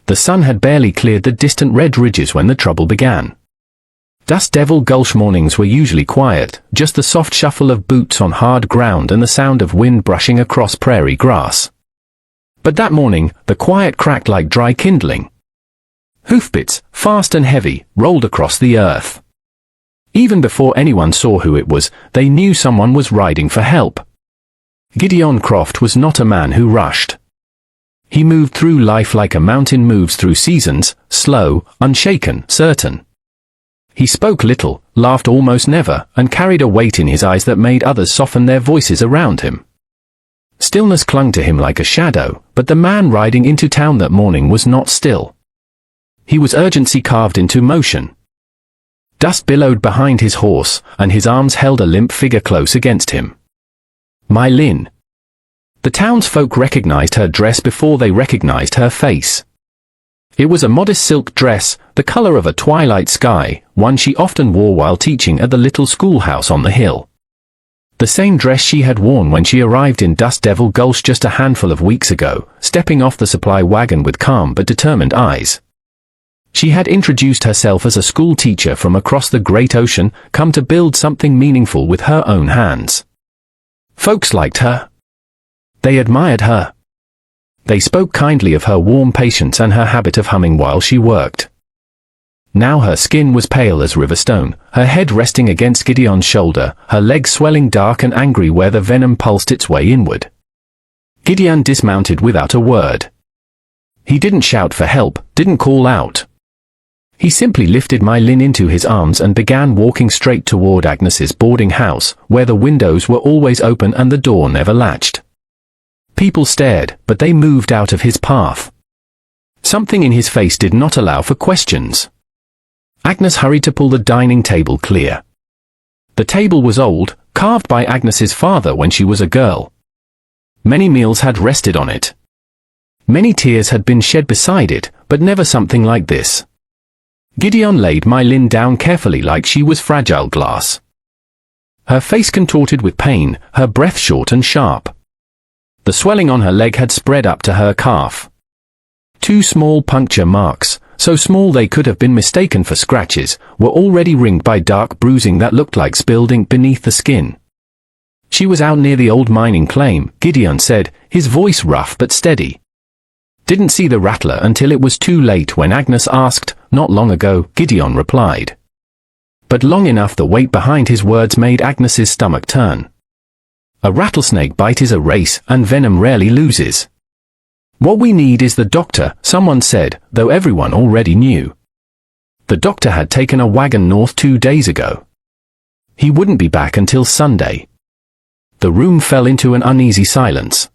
The sun had barely cleared the distant red ridges when the trouble began. Dust Devil Gulch mornings were usually quiet, just the soft shuffle of boots on hard ground and the sound of wind brushing across prairie grass. But that morning, the quiet cracked like dry kindling. Hoofbeats, fast and heavy, rolled across the earth. Even before anyone saw who it was, they knew someone was riding for help. Gideon Croft was not a man who rushed. He moved through life like a mountain moves through seasons, slow, unshaken, certain. He spoke little, laughed almost never, and carried a weight in his eyes that made others soften their voices around him. Stillness clung to him like a shadow, but the man riding into town that morning was not still. He was urgency carved into motion. Dust billowed behind his horse, and his arms held a limp figure close against him. My Lynn. The townsfolk recognized her dress before they recognized her face. It was a modest silk dress, the color of a twilight sky, one she often wore while teaching at the little schoolhouse on the hill. The same dress she had worn when she arrived in Dust Devil Gulch just a handful of weeks ago, stepping off the supply wagon with calm but determined eyes. She had introduced herself as a school teacher from across the great ocean, come to build something meaningful with her own hands. Folks liked her. They admired her. They spoke kindly of her warm patience and her habit of humming while she worked. Now her skin was pale as riverstone, her head resting against Gideon's shoulder, her legs swelling dark and angry where the venom pulsed its way inward. Gideon dismounted without a word. He didn't shout for help, didn't call out. He simply lifted My Lynn into his arms and began walking straight toward Agnes's boarding house, where the windows were always open and the door never latched. People stared, but they moved out of his path. Something in his face did not allow for questions. Agnes hurried to pull the dining table clear. The table was old, carved by Agnes's father when she was a girl. Many meals had rested on it. Many tears had been shed beside it, but never something like this. Gideon laid My Lynn down carefully like she was fragile glass. Her face contorted with pain, her breath short and sharp. The swelling on her leg had spread up to her calf. 2 small puncture marks, so small they could have been mistaken for scratches, were already ringed by dark bruising that looked like spilled ink beneath the skin. She was out near the old mining claim, Gideon said, his voice rough but steady. Didn't see the rattler until it was too late when Agnes asked, not long ago, Gideon replied. But long enough the weight behind his words made Agnes's stomach turn. A rattlesnake bite is a race, and venom rarely loses. What we need is the doctor, someone said, though everyone already knew. The doctor had taken a wagon north 2 days ago. He wouldn't be back until Sunday. The room fell into an uneasy silence.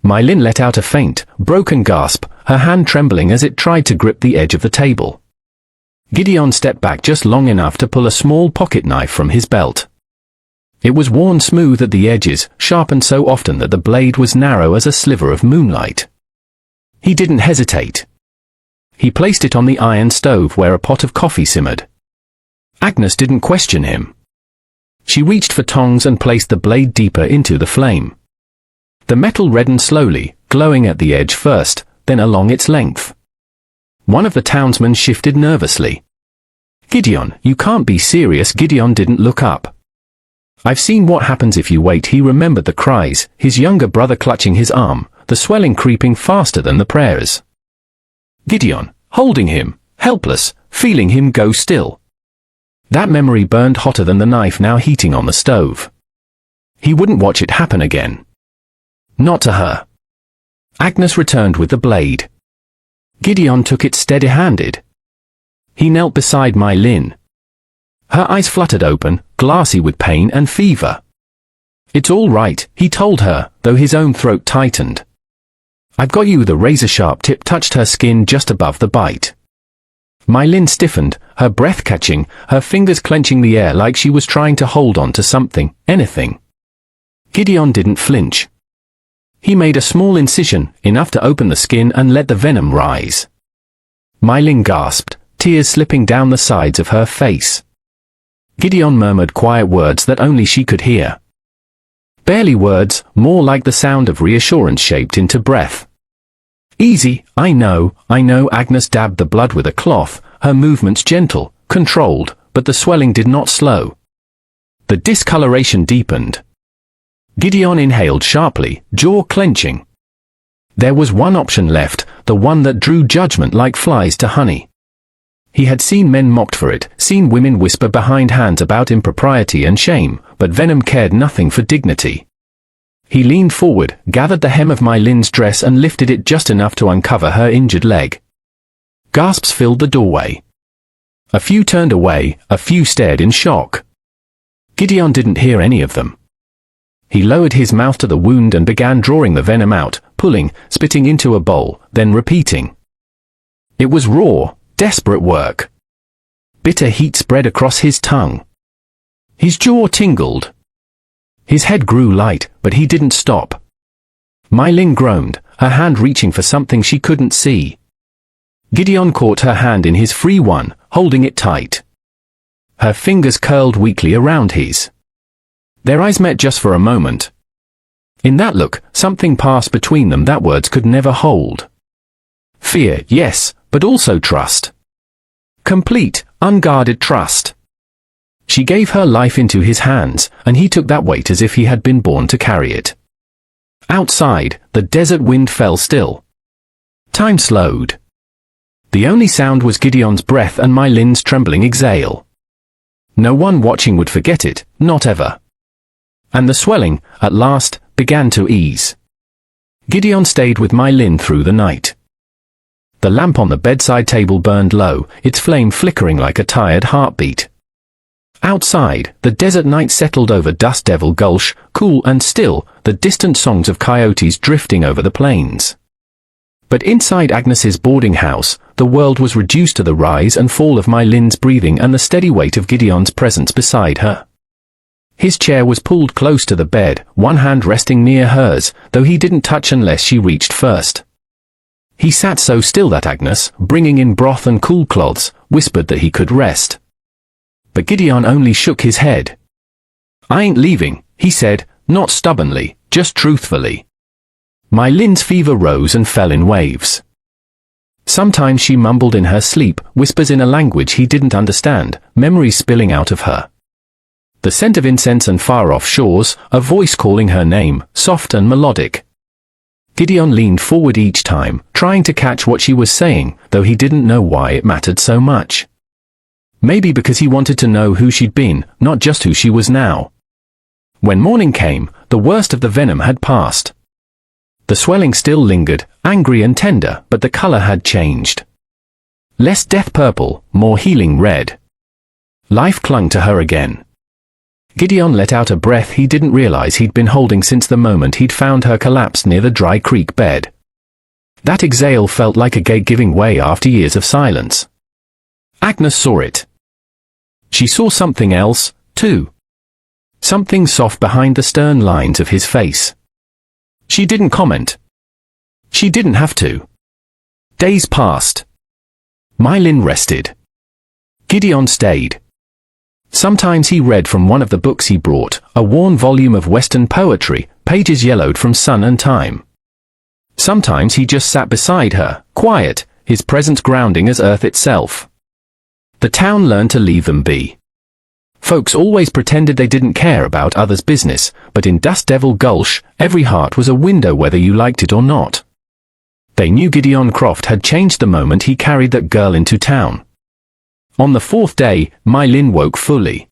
My Lynn let out a faint, broken gasp, her hand trembling as it tried to grip the edge of the table. Gideon stepped back just long enough to pull a small pocket knife from his belt. It was worn smooth at the edges, sharpened so often that the blade was narrow as a sliver of moonlight. He didn't hesitate. He placed it on the iron stove where a pot of coffee simmered. Agnes didn't question him. She reached for tongs and placed the blade deeper into the flame. The metal reddened slowly, glowing at the edge first, then along its length. One of the townsmen shifted nervously. Gideon, you can't be serious. Gideon didn't look up. I've seen what happens if you wait. He remembered the cries, his younger brother clutching his arm, the swelling creeping faster than the prayers. Gideon, holding him, helpless, feeling him go still. That memory burned hotter than the knife now heating on the stove. He wouldn't watch it happen again. Not to her. Agnes returned with the blade. Gideon took it steady-handed. He knelt beside My Lynn. Her eyes fluttered open, glassy with pain and fever. It's all right, he told her, though his own throat tightened. I've got you. The razor-sharp tip touched her skin just above the bite. My Lynn stiffened, her breath catching, her fingers clenching the air like she was trying to hold on to something, anything. Gideon didn't flinch. He made a small incision, enough to open the skin and let the venom rise. My Lynn gasped, tears slipping down the sides of her face. Gideon murmured quiet words that only she could hear. Barely words, more like the sound of reassurance shaped into breath. Easy, I know, Agnes dabbed the blood with a cloth, her movements gentle, controlled, but the swelling did not slow. The discoloration deepened. Gideon inhaled sharply, jaw clenching. There was one option left, the one that drew judgment like flies to honey. He had seen men mocked for it, seen women whisper behind hands about impropriety and shame, but venom cared nothing for dignity. He leaned forward, gathered the hem of My Lin's dress and lifted it just enough to uncover her injured leg. Gasps filled the doorway. A few turned away, a few stared in shock. Gideon didn't hear any of them. He lowered his mouth to the wound and began drawing the venom out, pulling, spitting into a bowl, then repeating. It was raw, desperate work. Bitter heat spread across his tongue. His jaw tingled. His head grew light, but he didn't stop. My Lin groaned, her hand reaching for something she couldn't see. Gideon caught her hand in his free one, holding it tight. Her fingers curled weakly around his. Their eyes met just for a moment. In that look, something passed between them that words could never hold. Fear, yes, but also trust. Complete, unguarded trust. She gave her life into his hands, and he took that weight as if he had been born to carry it. Outside, the desert wind fell still. Time slowed. The only sound was Gideon's breath and My Lin's trembling exhale. No one watching would forget it, not ever. And the swelling, at last, began to ease. Gideon stayed with My Lin through the night. The lamp on the bedside table burned low, its flame flickering like a tired heartbeat. Outside, the desert night settled over Dust Devil Gulch, cool and still, the distant songs of coyotes drifting over the plains. But inside Agnes's boarding house, the world was reduced to the rise and fall of My Lin's breathing and the steady weight of Gideon's presence beside her. His chair was pulled close to the bed, one hand resting near hers, though he didn't touch unless she reached first. He sat so still that Agnes, bringing in broth and cool cloths, whispered that he could rest. But Gideon only shook his head. I ain't leaving, he said, not stubbornly, just truthfully. My Lin's fever rose and fell in waves. Sometimes she mumbled in her sleep, whispers in a language he didn't understand, memories spilling out of her. The scent of incense and far-off shores, a voice calling her name, soft and melodic. Gideon leaned forward each time, trying to catch what she was saying, though he didn't know why it mattered so much. Maybe because he wanted to know who she'd been, not just who she was now. When morning came, the worst of the venom had passed. The swelling still lingered, angry and tender, but the color had changed. Less death purple, more healing red. Life clung to her again. Gideon let out a breath he didn't realize he'd been holding since the moment he'd found her collapsed near the dry creek bed. That exhale felt like a gate giving way after years of silence. Agnes saw it. She saw something else, too. Something soft behind the stern lines of his face. She didn't comment. She didn't have to. Days passed. My Lin rested. Gideon stayed. Sometimes he read from one of the books he brought, a worn volume of Western poetry, pages yellowed from sun and time. Sometimes he just sat beside her, quiet, his presence grounding as earth itself. The town learned to leave them be. Folks always pretended they didn't care about others' business, but in Dust Devil Gulch, every heart was a window whether you liked it or not. They knew Gideon Croft had changed the moment he carried that girl into town. On the fourth day, My Lin woke fully.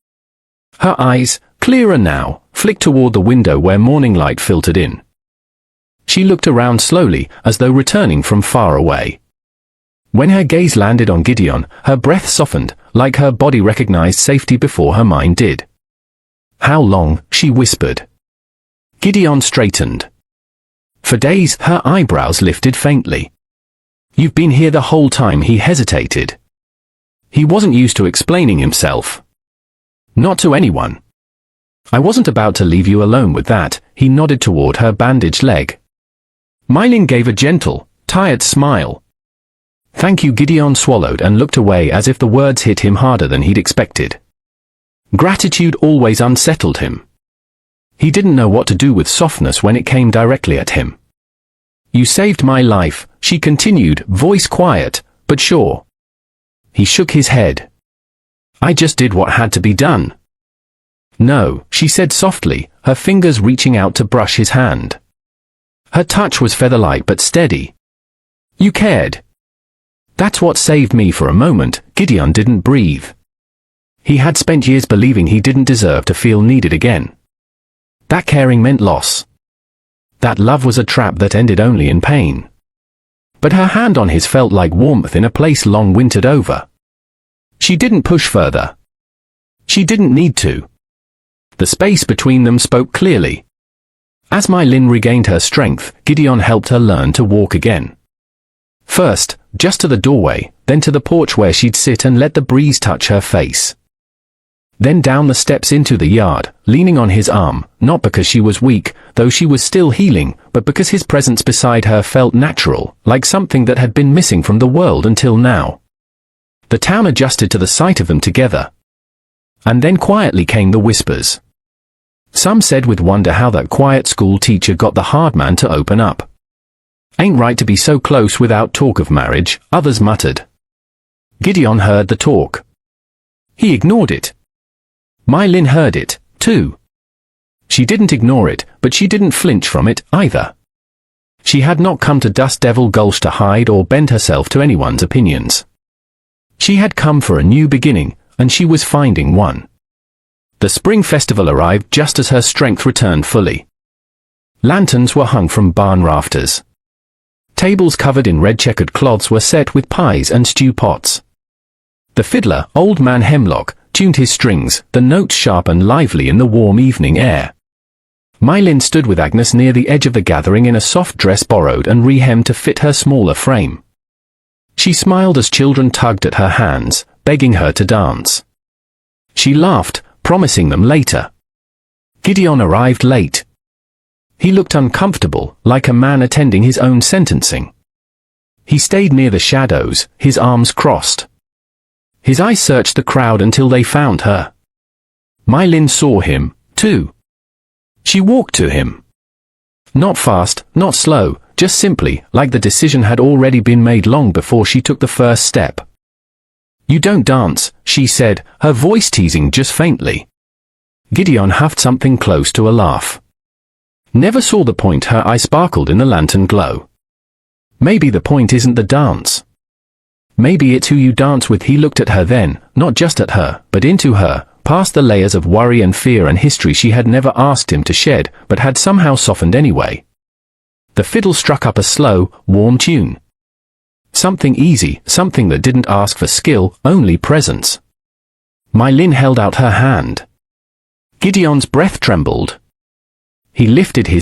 Her eyes, clearer now, flicked toward the window where morning light filtered in. She looked around slowly, as though returning from far away. When her gaze landed on Gideon, her breath softened, like her body recognized safety before her mind did. How long, she whispered. Gideon straightened. For days, her eyebrows lifted faintly. You've been here the whole time, he hesitated. He wasn't used to explaining himself. Not to anyone. I wasn't about to leave you alone with that, he nodded toward her bandaged leg. My Lin gave a gentle, tired smile. Thank you, Gideon swallowed and looked away as if the words hit him harder than he'd expected. Gratitude always unsettled him. He didn't know what to do with softness when it came directly at him. You saved my life, she continued, voice quiet, but sure. He shook his head. I just did what had to be done. No, she said softly, her fingers reaching out to brush his hand. Her touch was feather-light but steady. You cared. That's what saved me for a moment. Gideon didn't breathe. He had spent years believing he didn't deserve to feel needed again. That caring meant loss. That love was a trap that ended only in pain. But her hand on his felt like warmth in a place long wintered over. She didn't push further. She didn't need to. The space between them spoke clearly. As My Lin regained her strength, Gideon helped her learn to walk again. First, just to the doorway, then to the porch where she'd sit and let the breeze touch her face. Then down the steps into the yard, leaning on his arm, not because she was weak, though she was still healing, but because his presence beside her felt natural, like something that had been missing from the world until now. The town adjusted to the sight of them together. And then quietly came the whispers. Some said with wonder how that quiet school teacher got the hard man to open up. Ain't right to be so close without talk of marriage, others muttered. Gideon heard the talk. He ignored it. My Lin heard it, too. She didn't ignore it, but she didn't flinch from it, either. She had not come to Dust Devil Gulch to hide or bend herself to anyone's opinions. She had come for a new beginning, and she was finding one. The spring festival arrived just as her strength returned fully. Lanterns were hung from barn rafters. Tables covered in red checkered cloths were set with pies and stew pots. The fiddler, Old Man Hemlock, tuned his strings, the notes sharp and lively in the warm evening air. My Lin stood with Agnes near the edge of the gathering in a soft dress borrowed and rehemmed to fit her smaller frame. She smiled as children tugged at her hands, begging her to dance. She laughed, promising them later. Gideon arrived late. He looked uncomfortable, like a man attending his own sentencing. He stayed near the shadows, his arms crossed. His eyes searched the crowd until they found her. My Lin saw him, too. She walked to him. Not fast, not slow, just simply, like the decision had already been made long before she took the first step. You don't dance, she said, her voice teasing just faintly. Gideon huffed something close to a laugh. Never saw the point. Her eye sparkled in the lantern glow. Maybe the point isn't the dance. Maybe it's who you dance with. He looked at her then, not just at her, but into her, past the layers of worry and fear and history she had never asked him to shed, but had somehow softened anyway. The fiddle struck up a slow, warm tune. Something easy, something that didn't ask for skill, only presence. My Lin held out her hand. Gideon's breath trembled. He lifted his